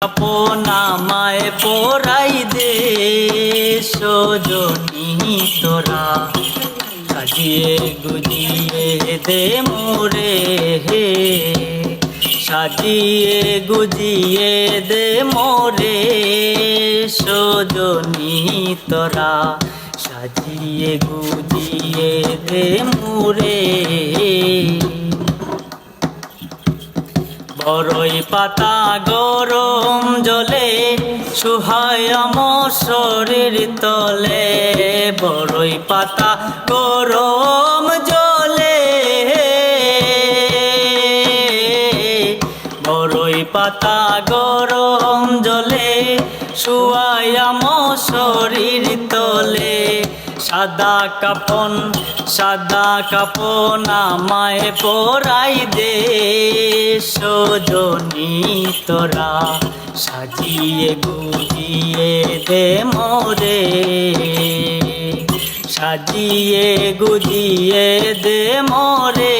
নামায় পরাই দে সজনী তোরা, সাজিয়ে গুজিয়ে দে মোরে হে, সাজিয়ে গুজিয়ে দে মোরে সজনী তোরা, সাজিয়ে গুজিয়ে দে মোরে। বড়ই পাতা গরম জলে সুহায় আমার শরীর তলে, বড়ই পাতা গরম জলে, বড়ই পাতা গরম জলে সুহায় আমার শরীর তলে, সাদা কাপন আমায় পরাই দে সজনী তোরা, সাজিয়ে গুজিয়ে দে মোরে, সাজিয়ে গুজিয়ে দে মোরে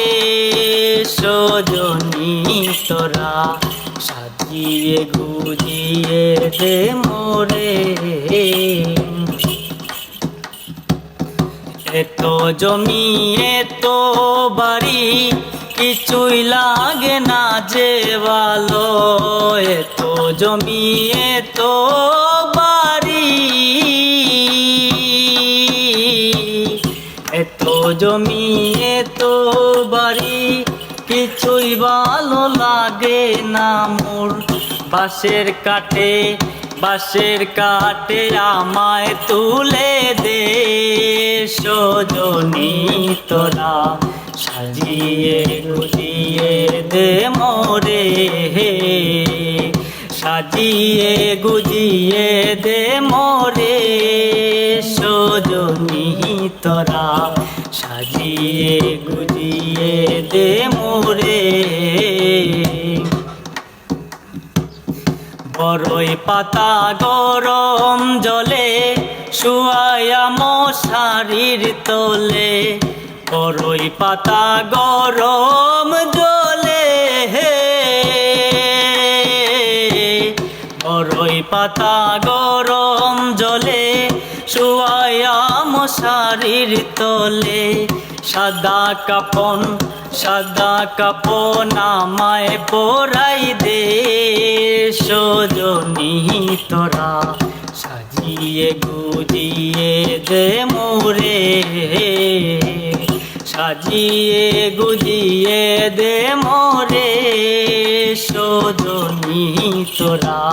সজনী তোরা, সাজিয়ে গুজিয়ে দে মোরে। এত জমি এত বাড়ি কিছুই লাগে না যে ভালো, এত জমি এত বাড়ি, এত জমি এত বাড়ি কিছুই ভালো লাগে না মোর, বাঁশের কাটে আমায় তুলে দে সজনী তোরা, সাজিয়ে গুজিয়ে দে মোরে হে, সাজিয়ে গুজিয়ে দে মোরে সজনী তোরা, সাজিয়ে গুজিয়ে দে মোরে। বড়ই পাতা গরম জলে শুয়ায়া মশারির তলে, বড়ই পাতা গরম জলে, বড়ই পাতা গরম জলে শুয়ায়া মশারির তলে, সাদা কাপন আমায় পরাই দে সজনী তোরা, সাজিয়ে গুজিয়ে দে মোরে, সাজিয়ে গুজিয়ে দে মোরে সজনী তোরা।